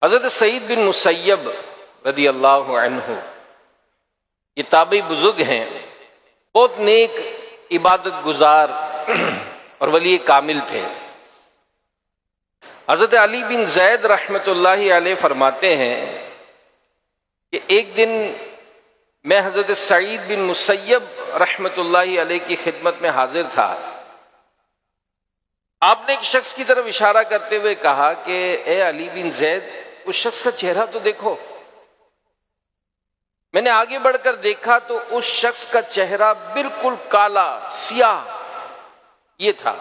حضرت سعید بن مسیب رضی اللہ عنہ یہ تابعی بزرگ ہیں، بہت نیک عبادت گزار اور ولی کامل تھے۔ حضرت علی بن زید رحمۃ اللہ علیہ فرماتے ہیں کہ ایک دن میں حضرت سعید بن مسیب رحمۃ اللہ علیہ کی خدمت میں حاضر تھا۔ آپ نے ایک شخص کی طرف اشارہ کرتے ہوئے کہا کہ اے علی بن زید، اس شخص کا چہرہ تو دیکھو۔ میں نے آگے بڑھ کر دیکھا تو اس شخص کا چہرہ بالکل کالا سیاہ یہ تھا۔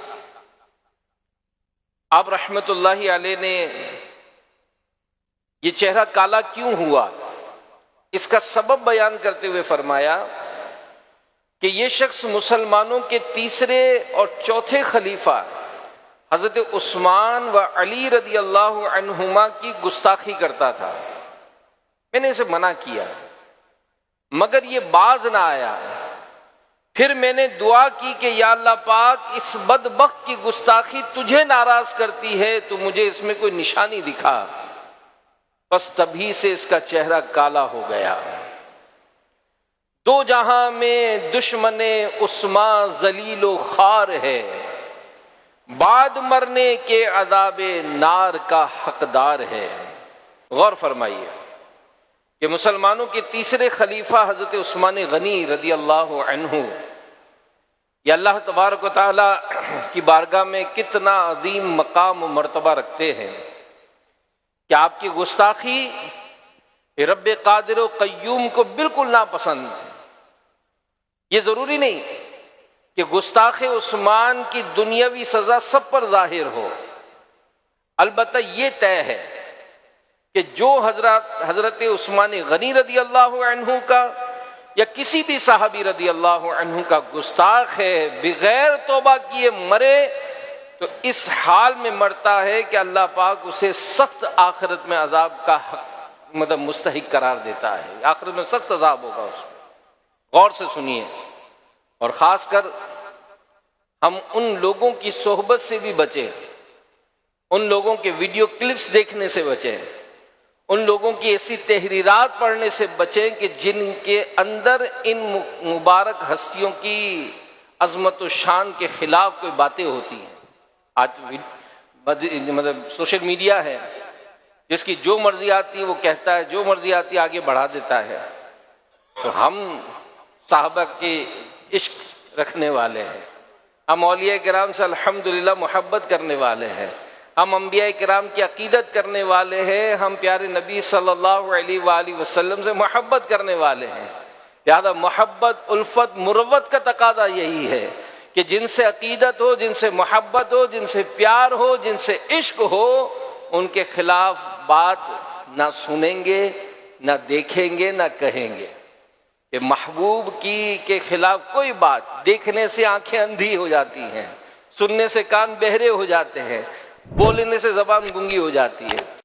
آپ رحمت اللہ علیہ نے یہ چہرہ کالا کیوں ہوا اس کا سبب بیان کرتے ہوئے فرمایا کہ یہ شخص مسلمانوں کے تیسرے اور چوتھے خلیفہ حضرت عثمان و علی رضی اللہ عنہما کی گستاخی کرتا تھا۔ میں نے اسے منع کیا مگر یہ باز نہ آیا۔ پھر میں نے دعا کی کہ یا اللہ پاک، اس بدبخت کی گستاخی تجھے ناراض کرتی ہے تو مجھے اس میں کوئی نشانی دکھا۔ بس تبھی سے اس کا چہرہ کالا ہو گیا۔ دو جہاں میں دشمن عثمان ذلیل و خوار ہے، بعد مرنے کے عذاب نار کا حقدار ہے۔ غور فرمائیے کہ مسلمانوں کے تیسرے خلیفہ حضرت عثمان غنی رضی اللہ عنہ یہ اللہ تبارک و تعالیٰ کی بارگاہ میں کتنا عظیم مقام و مرتبہ رکھتے ہیں کہ آپ کی گستاخی رب قادر و قیوم کو بالکل ناپسند۔ یہ ضروری نہیں کہ گستاخ عثمان کی دنیاوی سزا سب پر ظاہر ہو، البتہ یہ طے ہے کہ جو حضرت عثمان غنی رضی اللہ عنہ کا یا کسی بھی صحابی رضی اللہ عنہ کا گستاخ ہے، بغیر توبہ کیے مرے تو اس حال میں مرتا ہے کہ اللہ پاک اسے سخت آخرت میں عذاب کا مستحق قرار دیتا ہے۔ آخرت میں سخت عذاب ہوگا اس کو۔ غور سے سنیے، اور خاص کر ہم ان لوگوں کی صحبت سے بھی بچیں، ان لوگوں کے ویڈیو کلپس دیکھنے سے بچیں، ان لوگوں کی ایسی تحریرات پڑھنے سے بچیں کہ جن کے اندر ان مبارک ہستیوں کی عظمت و شان کے خلاف کوئی باتیں ہوتی ہیں۔ آج سوشل میڈیا ہے، جس کی جو مرضی آتی ہے وہ کہتا ہے، جو مرضی آتی ہے آگے بڑھا دیتا ہے۔ تو ہم صحابہ کے عشق رکھنے والے ہیں، ہم اولیاء کرام سے الحمدللہ محبت کرنے والے ہیں، ہم انبیاء کرام کی عقیدت کرنے والے ہیں، ہم پیارے نبی صلی اللہ علیہ وآلہ وسلم سے محبت کرنے والے ہیں۔ لہذا محبت، الفت، مروت کا تقاضا یہی ہے کہ جن سے عقیدت ہو، جن سے محبت ہو، جن سے پیار ہو، جن سے عشق ہو، ان کے خلاف بات نہ سنیں گے، نہ دیکھیں گے، نہ کہیں گے۔ کہ محبوب کے خلاف کوئی بات، دیکھنے سے آنکھیں اندھی ہو جاتی ہیں، سننے سے کان بہرے ہو جاتے ہیں، بولنے سے زبان گنگی ہو جاتی ہے۔